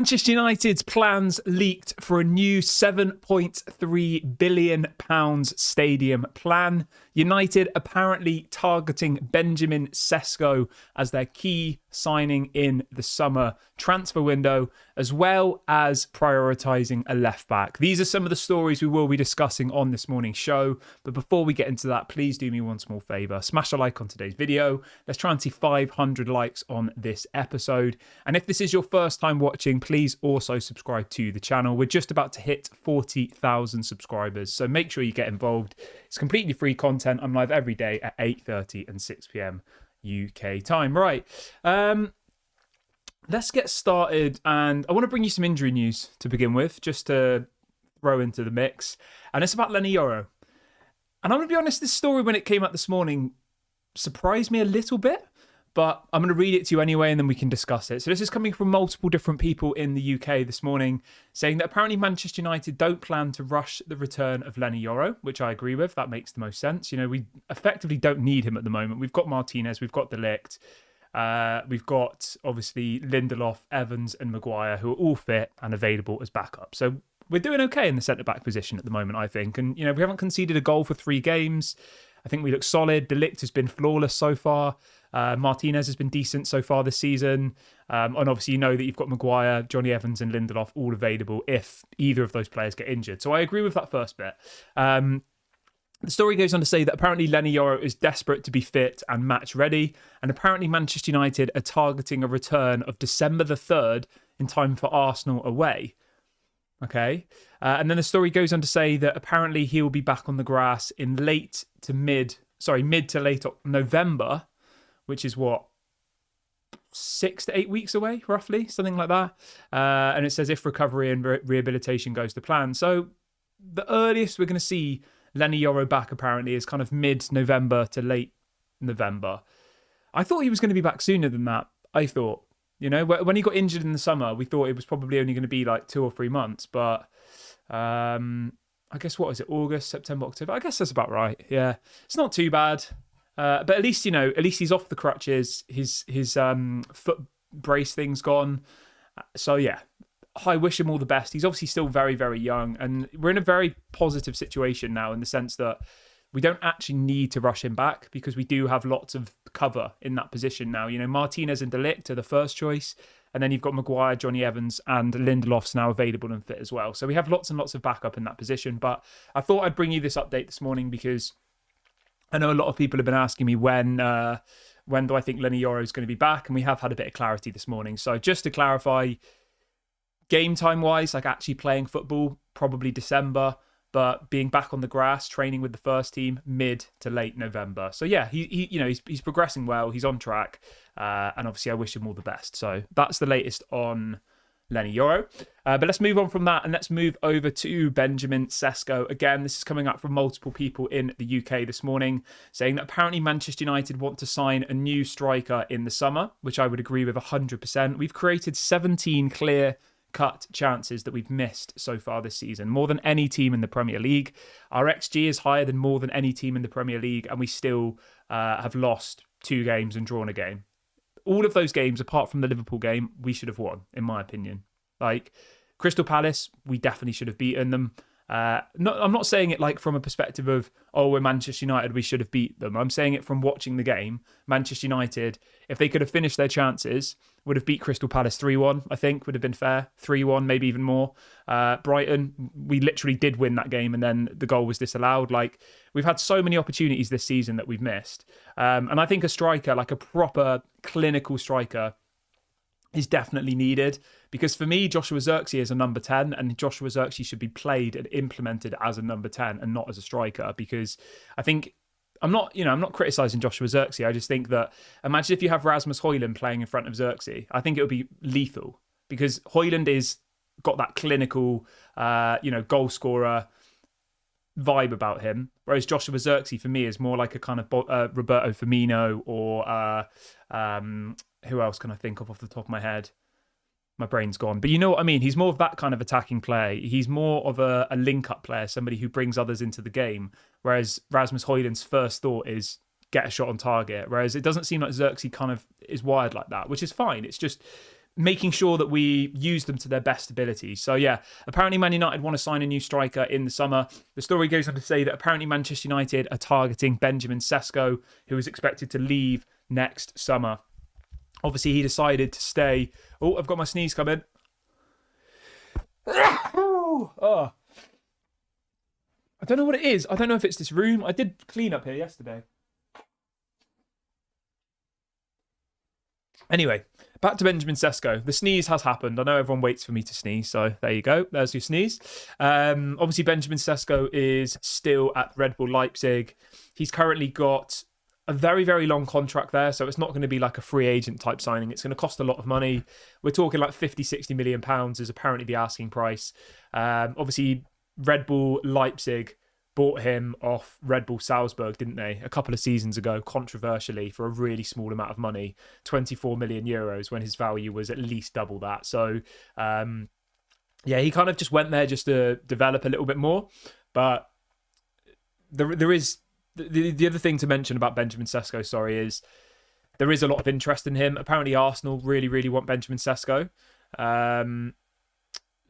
Manchester United's plans leaked for a new £7.3 billion stadium plan. United apparently targeting Benjamin Sesko as their key signing in the summer transfer window, as well as prioritising a left-back. These are some of the stories we will be discussing on this morning's show. But before we get into that, please do me one small favour. Smash a like on today's video. Let's try and see 500 likes on this episode. And if this is your first time watching, please also subscribe to the channel. We're just about to hit 40,000 subscribers, so make sure you get involved. It's completely free content. I'm live every day at 8:30 and 6 p.m. UK time. Right, let's get started. And I want to bring you some injury news to begin with, just to throw into the mix. And it's about Leny Yoro. And I'm going to be honest, this story, when it came out this morning, surprised me a little bit. But I'm going to read it to you anyway, and then we can discuss it. So this is coming from multiple different people in the UK this morning, saying that apparently Manchester United don't plan to rush the return of Leny Yoro, which I agree with. That makes the most sense. You know, we effectively don't need him at the moment. We've got Martinez, we've got De Ligt, we've got, obviously, Lindelof, Evans and Maguire, who are all fit and available as backup. So we're doing okay in the centre-back position at the moment, I think. And, you know, we haven't conceded a goal for 3 games. I think we look solid. De Ligt has been flawless so far. Martinez has been decent so far this season. And obviously, you know that you've got Maguire, Johnny Evans and Lindelof all available if either of those players get injured. So I agree with that first bit. The story goes on to say that apparently Leny Yoro is desperate to be fit and match ready. And apparently Manchester United are targeting a return of December the 3rd in time for Arsenal away. Okay. And then the story goes on to say that apparently he will be back on the grass in mid to late November, which is what, 6 to 8 weeks away, roughly, something like that. And it says if recovery and rehabilitation goes to plan. So the earliest we're going to see Leny Yoro back apparently is kind of mid-November to late November. I thought he was going to be back sooner than that. I thought, you know, when he got injured in the summer, we thought it was probably only going to be like 2 or 3 months. But I guess, what is it, August, September, October? I guess that's about right. Yeah, it's not too bad. But at least, you know, at least he's off the crutches. His foot brace thing's gone. So, yeah, I wish him all the best. He's obviously still very, very young. And we're in a very positive situation now in the sense that we don't actually need to rush him back because we do have lots of cover in that position now. You know, Martinez and De Ligt are the first choice. And then you've got Maguire, Johnny Evans and Lindelof's now available and fit as well. So we have lots and lots of backup in that position. But I thought I'd bring you this update this morning because I know a lot of people have been asking me when do I think Leny Yoro is going to be back, and we have had a bit of clarity this morning. So just to clarify, game time wise, like actually playing football, probably December, but being back on the grass, training with the first team, mid to late November. So yeah, he's progressing well, he's on track, and obviously I wish him all the best. So that's the latest on Leny Yoro. But let's move on from that and let's move over to Benjamin Sesko. Again, this is coming up from multiple people in the UK this morning, saying that apparently Manchester United want to sign a new striker in the summer, which I would agree with 100%. We've created 17 clear-cut chances that we've missed so far this season, more than any team in the Premier League. Our XG is higher than more than any team in the Premier League, and we still have lost 2 games and drawn a game. All of those games, apart from the Liverpool game, we should have won, in my opinion. Like, Crystal Palace, we definitely should have beaten them. I'm not saying it like from a perspective of, oh, we're Manchester United, we should have beat them. I'm saying it from watching the game. Manchester United, if they could have finished their chances, would have beat Crystal Palace 3-1, I think, would have been fair. 3-1, maybe even more. Brighton, we literally did win that game and then the goal was disallowed. Like, we've had so many opportunities this season that we've missed. And I think a striker, like a proper clinical striker, is definitely needed, because for me, Joshua Zirkzee is a number 10, and Joshua Zirkzee should be played and implemented as a number 10 and not as a striker, because I think I'm not criticising Joshua Zirkzee. I just think that, imagine if you have Rasmus Højlund playing in front of Zirkzee. I think it would be lethal, because Højlund is got that clinical, goal scorer vibe about him, whereas Joshua Zirkzee for me is more like a kind of Roberto Firmino or who else can I think of off the top of my head? My brain's gone. But you know what I mean? He's more of that kind of attacking player. He's more of a link-up player, somebody who brings others into the game. Whereas Rasmus Højlund's first thought is get a shot on target. Whereas it doesn't seem like Zirkzee kind of is wired like that, which is fine. It's just making sure that we use them to their best ability. So yeah, apparently Man United want to sign a new striker in the summer. The story goes on to say that apparently Manchester United are targeting Benjamin Sesko, who is expected to leave next summer. Obviously, he decided to stay. Oh, I've got my sneeze coming. Oh. I don't know what it is. I don't know if it's this room. I did clean up here yesterday. Anyway, back to Benjamin Sesko. The sneeze has happened. I know everyone waits for me to sneeze, so there you go. There's your sneeze. Obviously, Benjamin Sesko is still at Red Bull Leipzig. He's currently got a very, very long contract there, so it's not going to be like a free agent type signing. It's going to cost a lot of money. We're talking like 50, 60 million pounds is apparently the asking price. Obviously, Red Bull Leipzig bought him off Red Bull Salzburg, didn't they? A couple of seasons ago, controversially, for a really small amount of money, 24 million euros, when his value was at least double that. So, yeah, he kind of just went there just to develop a little bit more. But there is the other thing to mention about Benjamin Sesko, is there is a lot of interest in him. Apparently, Arsenal really, really want Benjamin Sesko.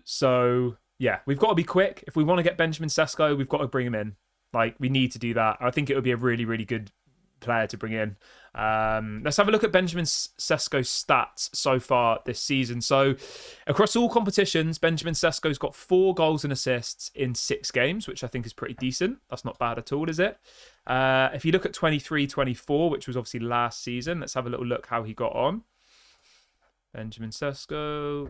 So yeah, we've got to be quick. If we want to get Benjamin Sesko, we've got to bring him in. Like, we need to do that. I think it would be a really, really good player to bring in. Let's have a look at Benjamin Sesko's stats so far this season. So across all competitions, Benjamin Sesko's got 4 goals and assists in 6 games, which I think is pretty decent. That's not bad at all, is it? If you look at 23-24, which was obviously last season, let's have a little look how he got on. Benjamin Sesko.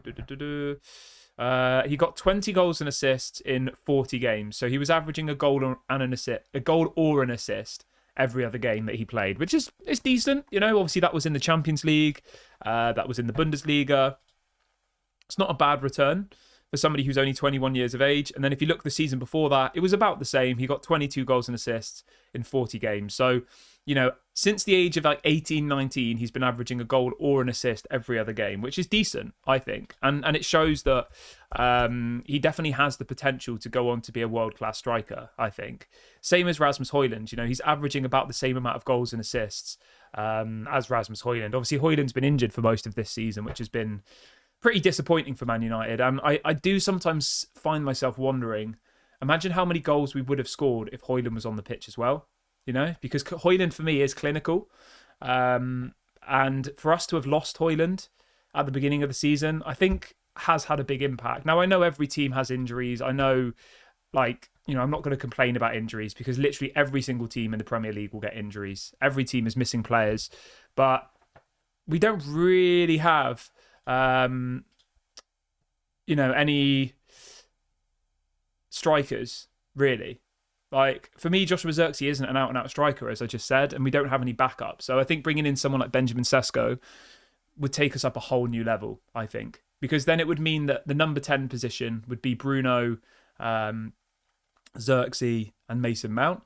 He got 20 goals and assists in 40 games. So he was averaging a goal and an assist, a goal or an assist every other game that he played, which is decent. You know, obviously that was in the Champions League. That was in the Bundesliga. It's not a bad return for somebody who's only 21 years of age. And then if you look the season before that, it was about the same. He got 22 goals and assists in 40 games. So, you know, since the age of like 18, 19, he's been averaging a goal or an assist every other game, which is decent, I think. And it shows that he definitely has the potential to go on to be a world-class striker, I think. Same as Rasmus Højlund. You know, he's averaging about the same amount of goals and assists as Rasmus Højlund. Obviously, Højlund's been injured for most of this season, which has been pretty disappointing for Man United. And I do sometimes find myself wondering, imagine how many goals we would have scored if Højlund was on the pitch as well. You know, because Højlund for me is clinical. And for us to have lost Højlund at the beginning of the season, I think has had a big impact. Now, I know every team has injuries. I know, like, you know, I'm not going to complain about injuries because literally every single team in the Premier League will get injuries. Every team is missing players. But we don't really have, you know, any strikers, really. Like, for me, Joshua Zirkzee isn't an out-and-out striker, as I just said, and we don't have any backup. So I think bringing in someone like Benjamin Sesko would take us up a whole new level, I think. Because then it would mean that the number 10 position would be Bruno, Zirkzee and Mason Mount.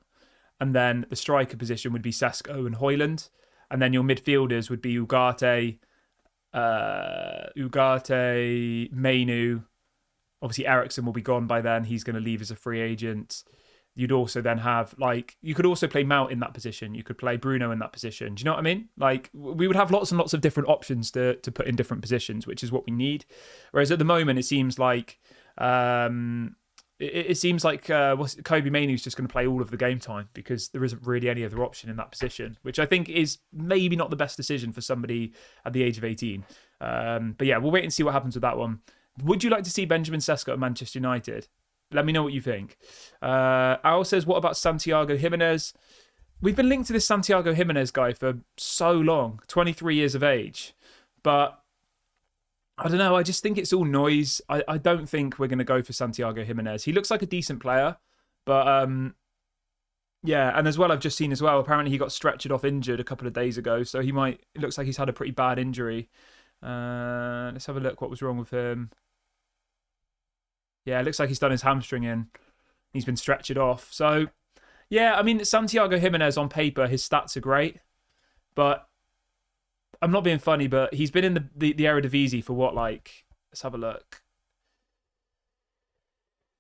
And then the striker position would be Sesko and Højlund. And then your midfielders would be Ugarte, Mainu. Obviously, Eriksen will be gone by then. He's going to leave as a free agent. You'd also then have, like, you could also play Mount in that position. You could play Bruno in that position. Do you know what I mean? Like, we would have lots and lots of different options to put in different positions, which is what we need. Whereas at the moment, it seems like it seems like Kobbie Mainoo's just going to play all of the game time because there isn't really any other option in that position, which I think is maybe not the best decision for somebody at the age of 18. But yeah, we'll wait and see what happens with that one. Would you like to see Benjamin Sesko at Manchester United? Let me know what you think. Al says, what about Santiago Jimenez? We've been linked to this Santiago Jimenez guy for so long, 23 years of age. But I don't know, I just think it's all noise. I don't think we're going to go for Santiago Jimenez. He looks like a decent player. But yeah, and as well, I've just seen as well, apparently he got stretchered off injured a couple of days ago. So it looks like he's had a pretty bad injury. Let's have a look what was wrong with him. Yeah, it looks like he's done his hamstring in. He's been stretchered off. So, yeah, I mean, Santiago Jimenez on paper, his stats are great. But I'm not being funny, but he's been in the Eredivisie for what, like, let's have a look.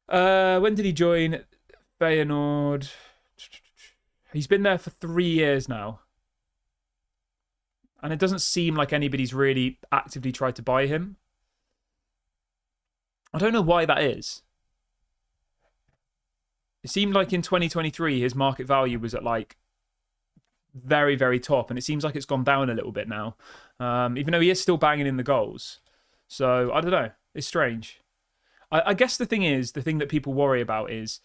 When did he join Feyenoord? He's been there for 3 years now. And it doesn't seem like anybody's really actively tried to buy him. I don't know why that is. It seemed like in 2023, his market value was at like very, very top. And it seems like it's gone down a little bit now. Even though he is still banging in the goals. So, I don't know. It's strange. I guess the thing that people worry about is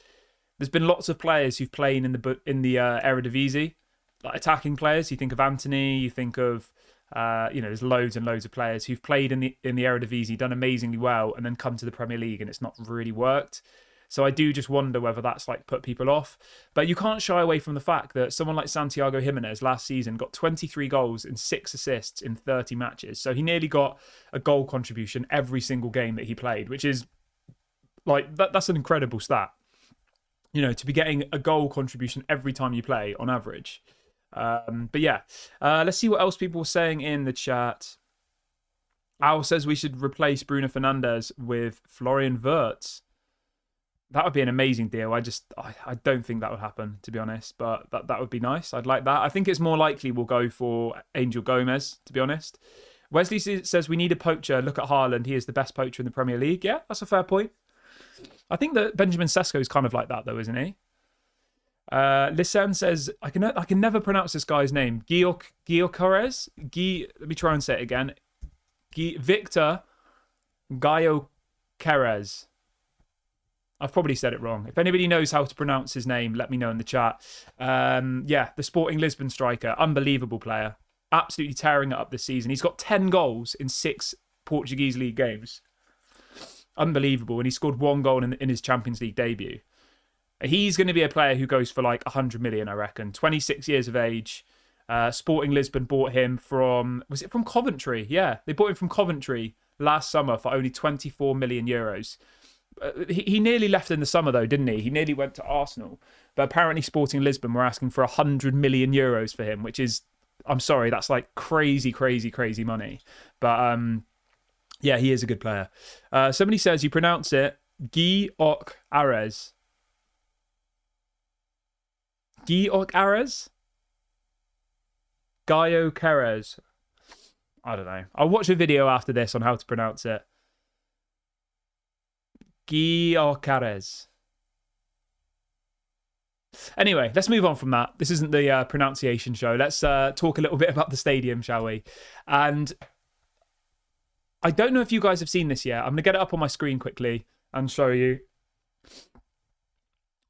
there's been lots of players who've played in the Eredivisie, like attacking players. You think of Anthony, you think of there's loads and loads of players who've played in the Eredivisie, done amazingly well, and then come to the Premier League and it's not really worked. So I do just wonder whether that's like put people off. But you can't shy away from the fact that someone like Santiago Jimenez last season got 23 goals and 6 assists in 30 matches. So he nearly got a goal contribution every single game that he played, which is like that's an incredible stat. To be getting a goal contribution every time you play on average. But yeah, let's see what else people were saying in the chat. Al says we should replace Bruno Fernandes with Florian Wirtz. That would be an amazing deal. I don't think that would happen, to be honest, but that would be nice. I'd like that. I think it's more likely we'll go for Angel Gomez, to be honest. Wesley says we need a poacher. Look at Haaland. He is the best poacher in the Premier League. Yeah, that's a fair point. I think that Benjamin Sesko is kind of like that, though, isn't he? Lisanne says, I can never pronounce this guy's name. Gyökeres? Let me try and say it again. Victor Gyökeres. I've probably said it wrong. If anybody knows how to pronounce his name, let me know in the chat. The Sporting Lisbon striker. Unbelievable player. Absolutely tearing it up this season. He's got 10 goals in 6 Portuguese league games. Unbelievable. And he scored 1 goal in his Champions League debut. He's going to be a player who goes for like 100 million, I reckon. 26 years of age. Sporting Lisbon bought him from... Was it from Coventry? Yeah, they bought him from Coventry last summer for only 24 million euros. He nearly left in the summer, though, didn't he? He nearly went to Arsenal. But apparently Sporting Lisbon were asking for 100 million euros for him, which is... I'm sorry, that's like crazy, crazy, crazy money. But, yeah, he is a good player. Somebody says you pronounce it Gyökeres. Gyökeres? Gyökeres. I don't know. I'll watch a video after this on how to pronounce it. Gyökeres. Anyway, let's move on from that. This isn't the pronunciation show. Let's talk a little bit about the stadium, shall we? And I don't know if you guys have seen this yet. I'm going to get it up on my screen quickly and show you.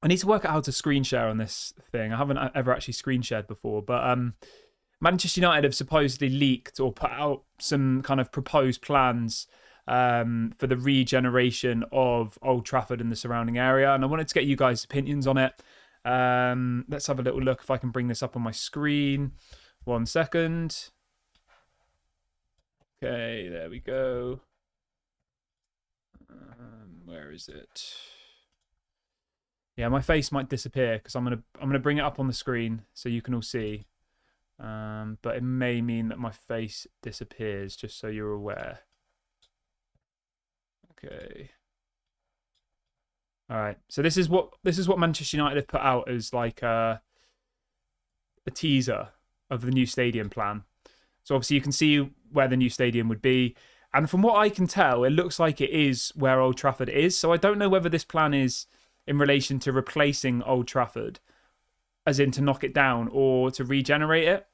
I need to work out how to screen share on this thing. I haven't ever actually screen shared before, but Manchester United have supposedly leaked or put out some kind of proposed plans for the regeneration of Old Trafford and the surrounding area. And I wanted to get you guys' opinions on it. Let's have a little look if I can bring this up on my screen. 1 second. Okay, there we go. Where is it? Yeah, my face might disappear because I'm gonna bring it up on the screen so you can all see. But it may mean that my face disappears, just so you're aware. Okay. All right. So this is what Manchester United have put out as like a teaser of the new stadium plan. So obviously you can see where the new stadium would be. And from what I can tell, it looks like it is where Old Trafford is. So I don't know whether this plan is in relation to replacing Old Trafford, as in to knock it down, or to regenerate it.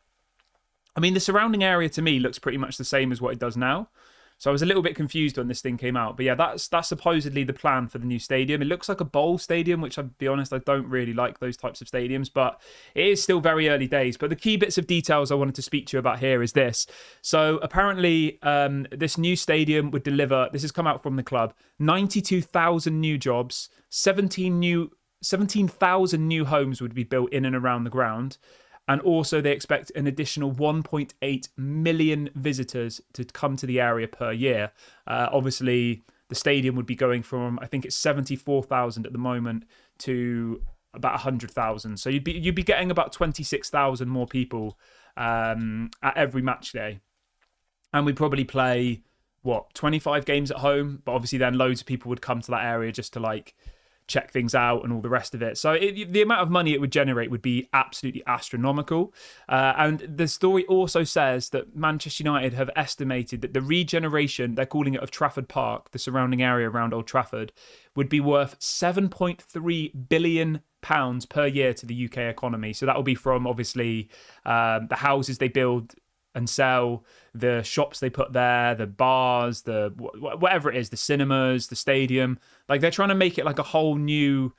I mean, the surrounding area to me looks pretty much the same as what it does now. So I was a little bit confused when this thing came out. But yeah, that's supposedly the plan for the new stadium. It looks like a bowl stadium, which, I'll be honest, I don't really like those types of stadiums. But it is still very early days. But the key bits of details I wanted to speak to you about here is this. So apparently this new stadium would deliver, this has come out from the club, 92,000 new jobs, 17,000 new homes would be built in and around the ground. And also they expect an additional 1.8 million visitors to come to the area per year. Obviously, the stadium would be going from, I think it's 74,000 at the moment, to about 100,000. So you'd be getting about 26,000 more people at every match day. And we'd probably play, 25 games at home? But obviously then loads of people would come to that area just to check things out and all the rest of it. So the amount of money it would generate would be absolutely astronomical. And the story also says that Manchester United have estimated that the regeneration, they're calling it, of Trafford Park, the surrounding area around Old Trafford, would be worth £7.3 billion per year to the UK economy. So that will be from, obviously, the houses they build and sell, the shops they put there, the bars, the whatever it is, the cinemas, the stadium. Like, they're trying to make it like a whole new,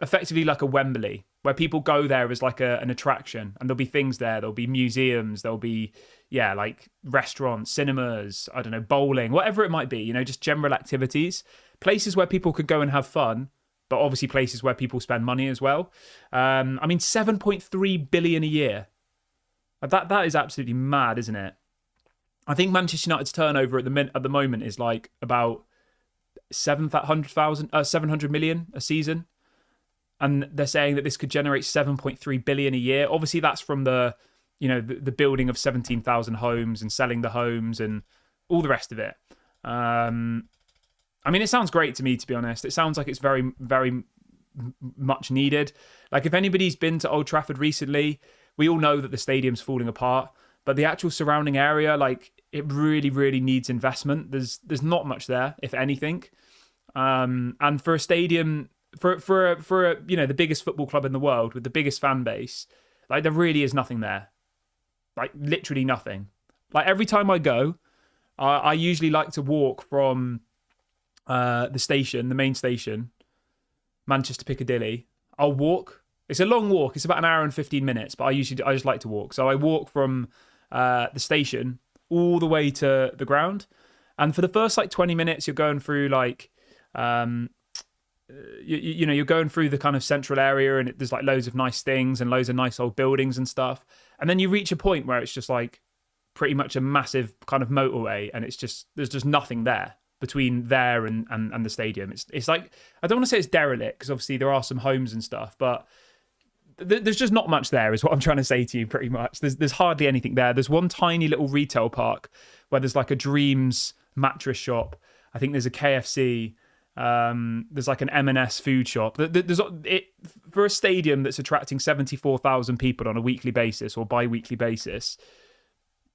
effectively like a Wembley, where people go there as like an attraction, and there'll be things there. There'll be museums, there'll be, like restaurants, cinemas, I don't know, bowling, whatever it might be, just general activities, places where people could go and have fun, but obviously places where people spend money as well. 7.3 billion a year. That is absolutely mad, isn't it? I think Manchester United's turnover at the moment is like about 700 million a season, and they're saying that this could generate 7.3 billion a year. Obviously, that's from the building of 17,000 homes and selling the homes and all the rest of it. It sounds great to me, to be honest. It sounds like it's very, very much needed. Like, if anybody's been to Old Trafford recently, we all know that the stadium's falling apart, but the actual surrounding area, like, it really, really needs investment. There's not much there, if anything. And for a stadium, for the biggest football club in the world with the biggest fan base, like, there really is nothing there. Like, literally nothing. Like, every time I go, I usually like to walk from the station, the main station, Manchester Piccadilly. I'll walk. It's a long walk. It's about an hour and 15 minutes, but I just like to walk. So I walk from the station all the way to the ground. And for the first 20 minutes, you're going through you're going through the kind of central area, and there's loads of nice things and loads of nice old buildings and stuff. And then you reach a point where it's just pretty much a massive kind of motorway, and there's just nothing there between there and the stadium. It's like, I don't want to say it's derelict, because obviously there are some homes and stuff, but there's just not much there, is what I'm trying to say to you, pretty much. There's hardly anything there. There's one tiny little retail park where there's a Dreams mattress shop. I think there's a KFC. There's an M&S food shop. For a stadium that's attracting 74,000 people on a weekly basis or bi-weekly basis,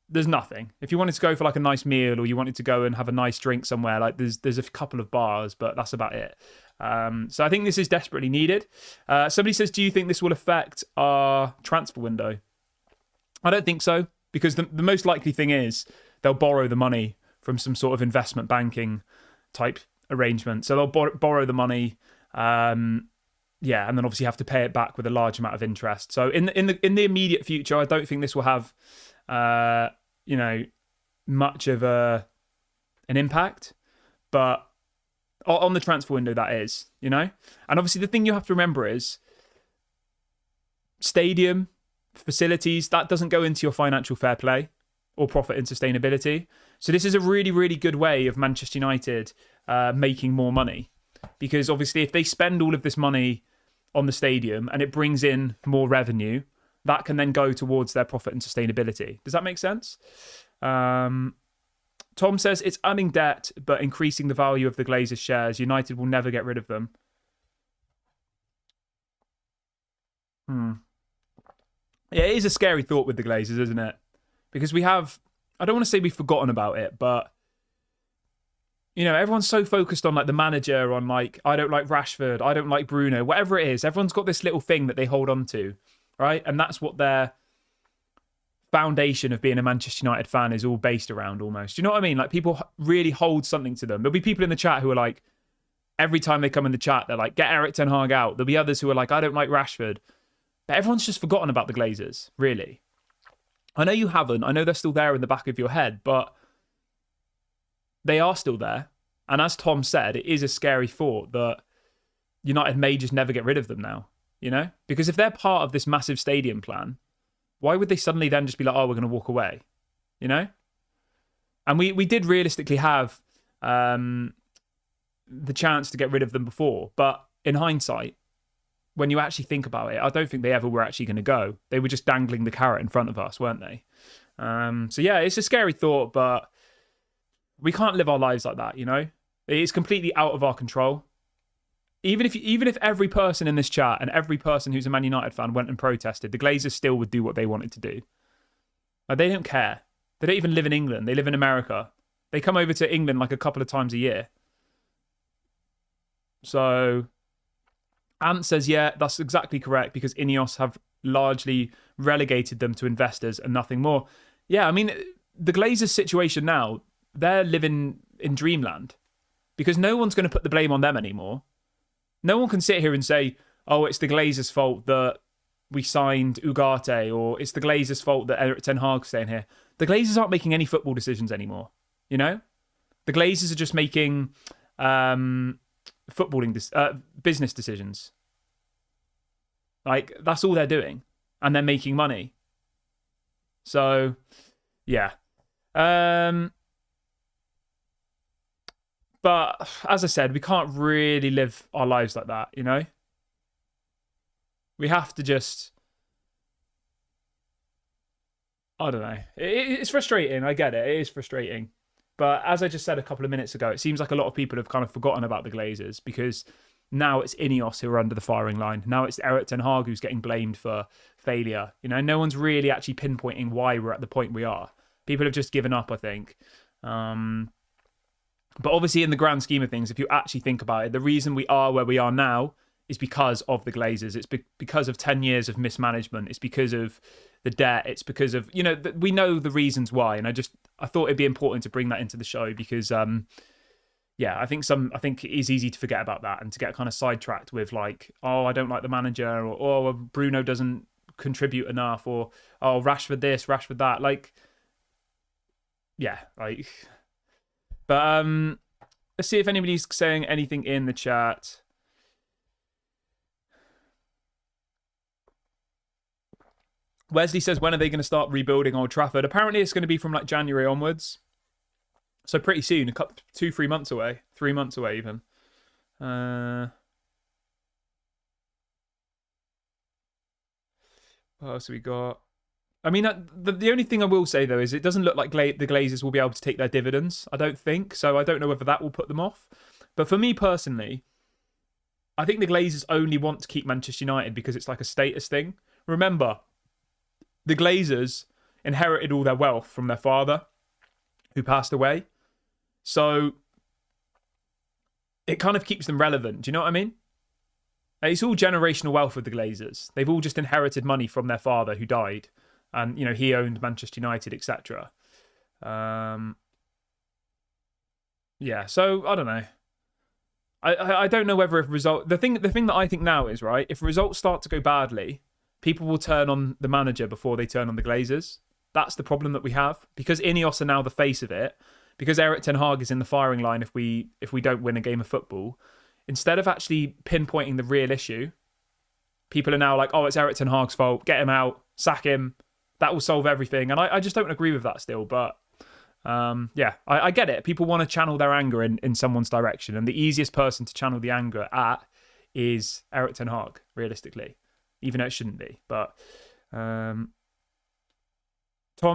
there's nothing. If you wanted to go for a nice meal, or you wanted to go and have a nice drink somewhere, there's a couple of bars, but that's about it. So I think this is desperately needed. Somebody says, do you think this will affect our transfer window? I don't think so, because the most likely thing is they'll borrow the money from some sort of investment banking type arrangement. So they'll borrow the money, and then obviously have to pay it back with a large amount of interest. So in the immediate future, I don't think this will have much of an impact, but on the transfer window, that is, and obviously the thing you have to remember is stadium facilities, that doesn't go into your financial fair play or profit and sustainability. So this is a really, really good way of Manchester United making more money, because obviously if they spend all of this money on the stadium and it brings in more revenue, that can then go towards their profit and sustainability. Does that make sense? Tom says, it's adding debt, but increasing the value of the Glazers shares. United will never get rid of them. Yeah, it is a scary thought with the Glazers, isn't it? Because I don't want to say we've forgotten about it, but, everyone's so focused on the manager, on I don't like Rashford, I don't like Bruno, whatever it is. Everyone's got this little thing that they hold on to, right? And that's what their foundation of being a Manchester United fan is all based around, almost. Do you know what I mean? People really hold something to them. There'll be people in the chat who are every time they come in the chat, they're get Eric Ten Hag out. There'll be others who are I don't like Rashford. But everyone's just forgotten about the Glazers, really. I know you haven't. I know they're still there in the back of your head, but they are still there. And as Tom said, it is a scary thought that United may just never get rid of them now, Because if they're part of this massive stadium plan, why would they suddenly then just be we're going to walk away, And we did realistically have the chance to get rid of them before. But in hindsight, when you actually think about it, I don't think they ever were actually going to go. They were just dangling the carrot in front of us, weren't they? So yeah, it's a scary thought, but we can't live our lives like that, It's completely out of our control. even if every person in this chat and every person who's a Man United fan went and protested, the Glazers still would do what they wanted to do. Like, they don't care. They don't even live in England. They live in America. They come over to England like a couple of times a year. So Ant says, yeah, that's exactly correct, because Ineos have largely relegated them to investors and nothing more. Yeah, I mean, the Glazers situation now, they're living in dreamland, because no one's going to put the blame on them anymore. No one can sit here and say, oh, it's the Glazers' fault that we signed Ugarte, or it's the Glazers' fault that Erik ten Hag's staying here. The Glazers aren't making any football decisions anymore, you know? The Glazers are just making business decisions. Like, that's all they're doing. And they're making money. So, yeah. But, as I said, we can't really live our lives like that, you know? We have to just... I don't know. It's frustrating. I get it. It is frustrating. But as I just said a couple of minutes ago, it seems like a lot of people have kind of forgotten about the Glazers, because now it's Ineos who are under the firing line. Now it's Erik ten Hag who's getting blamed for failure. You know, no one's really actually pinpointing why we're at the point we are. People have just given up, I think. But obviously, in the grand scheme of things, if you actually think about it, the reason we are where we are now is because of the Glazers. It's because of 10 years of mismanagement. It's because of the debt. It's because of, you know, we know the reasons why. And I thought it'd be important to bring that into the show, because, yeah, I think it is easy to forget about that and to get kind of sidetracked with, like, oh, I don't like the manager, or oh, Bruno doesn't contribute enough, or oh, Rashford this, Rashford that. Like, yeah, like... But let's see if anybody's saying anything in the chat. Wesley says, when are they going to start rebuilding Old Trafford? Apparently it's going to be from like January onwards. So pretty soon, 2-3 months away. 3 months away even. What else have we got? I mean, the only thing I will say, though, is it doesn't look like the Glazers will be able to take their dividends. I don't think. So I don't know whether that will put them off. But for me personally, I think the Glazers only want to keep Manchester United because it's like a status thing. Remember, the Glazers inherited all their wealth from their father, who passed away. So it kind of keeps them relevant. Do you know what I mean? It's all generational wealth with the Glazers. They've all just inherited money from their father, who died. And, you know, he owned Manchester United, etc. Yeah, so I don't know. I don't know whether the thing that I think now is, right, if results start to go badly, people will turn on the manager before they turn on the Glazers. That's the problem that we have, because Ineos are now the face of it. Because Erik ten Hag is in the firing line if we don't win a game of football. Instead of actually pinpointing the real issue, people are now like, oh, it's Erik ten Hag's fault. Get him out. Sack him. That will solve everything. And I just don't agree with that still. But yeah, I get it. People want to channel their anger in someone's direction. And the easiest person to channel the anger at is Erik ten Hag, realistically. Even though it shouldn't be. But Tom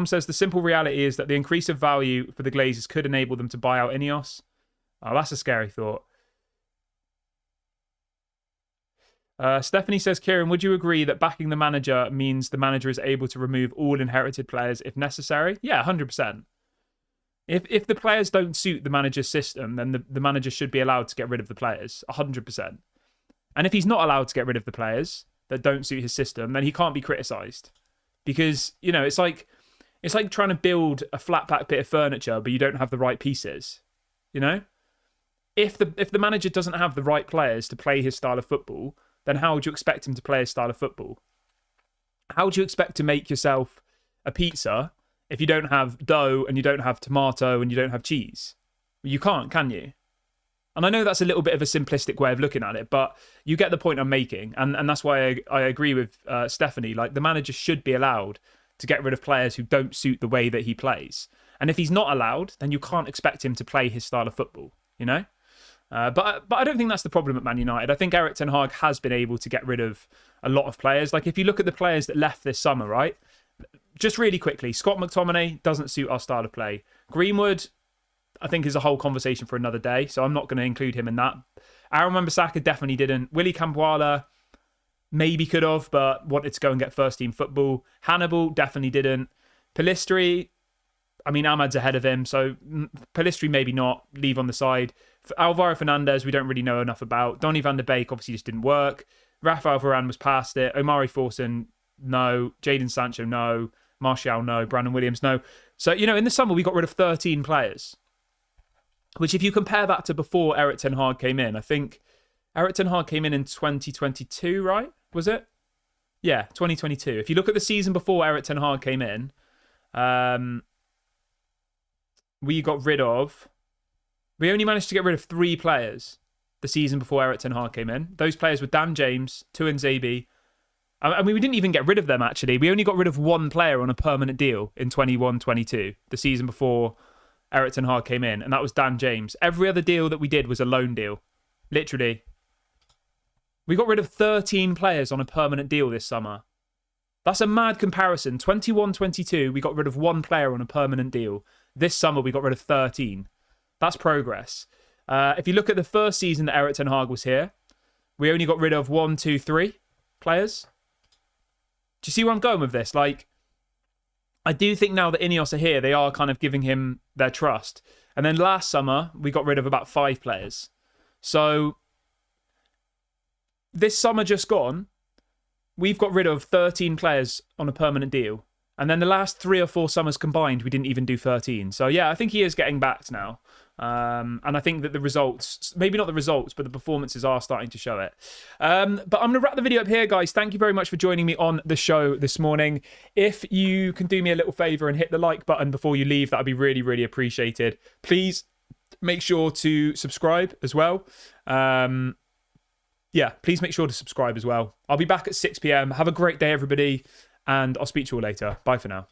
says the simple reality is that the increase of value for the Glazers could enable them to buy out Ineos. Oh, that's a scary thought. Stephanie says, Kieran, would you agree that backing the manager means the manager is able to remove all inherited players if necessary? Yeah, 100%. If the players don't suit the manager's system, then the manager should be allowed to get rid of the players, 100%. And if he's not allowed to get rid of the players that don't suit his system, then he can't be criticised. Because, you know, it's like trying to build a flat pack bit of furniture, but you don't have the right pieces, you know? If the manager doesn't have the right players to play his style of football, then how would you expect him to play his style of football? How would you expect to make yourself a pizza if you don't have dough and you don't have tomato and you don't have cheese? You can't, can you? And I know that's a little bit of a simplistic way of looking at it, but you get the point I'm making. And that's why I agree with Stephanie. Like, the manager should be allowed to get rid of players who don't suit the way that he plays. And if he's not allowed, then you can't expect him to play his style of football, you know? But I don't think that's the problem at Man United. I think Erik ten Hag has been able to get rid of a lot of players. Like, if you look at the players that left this summer, right? Just really quickly, Scott McTominay doesn't suit our style of play. Greenwood, I think, is a whole conversation for another day, so I'm not going to include him in that. Aaron Wan-Bissaka definitely didn't. Willy Campoala maybe could have, but wanted to go and get first team football. Hannibal definitely didn't. Pellistri, I mean, Ahmad's ahead of him, so Pellistri maybe not, leave on the side. Alvaro Fernandez, we don't really know enough about. Donny van der Beek obviously just didn't work. Rafael Varane was past it. Omari Forson, no. Jadon Sancho, no. Martial, no. Brandon Williams, no. So, in the summer, we got rid of 13 players, which if you compare that to before Erik ten Hag came in, I think Erik ten Hag came in 2022, right? Was it? Yeah, 2022. If you look at the season before Erik ten Hag came in, we only managed to get rid of 3 players the season before Erik ten Hag came in. Those players were Dan James, Tuanzebe. I mean, we didn't even get rid of them, actually. We only got rid of 1 player on a permanent deal in 21-22, the season before Erik ten Hag came in, and that was Dan James. Every other deal that we did was a loan deal. Literally. We got rid of 13 players on a permanent deal this summer. That's a mad comparison. 21-22, we got rid of 1 player on a permanent deal. This summer, we got rid of 13. That's progress. If you look at the first season that Erik ten Hag was here, we only got rid of 1, 2, 3 players. Do you see where I'm going with this? Like, I do think now that Ineos are here, they are kind of giving him their trust. And then last summer, we got rid of about 5 players. So, this summer just gone, we've got rid of 13 players on a permanent deal. And then the last 3 or 4 summers combined, we didn't even do 13. So yeah, I think he is getting backed now. And I think that the results, maybe not the results, but the performances are starting to show it. But I'm going to wrap the video up here, guys. Thank you very much for joining me on the show this morning. If you can do me a little favour and hit the like button before you leave, that would be really, really appreciated. Please make sure to subscribe as well. Yeah, please make sure to subscribe as well. I'll be back at 6 p.m. Have a great day, everybody. And I'll speak to you all later. Bye for now.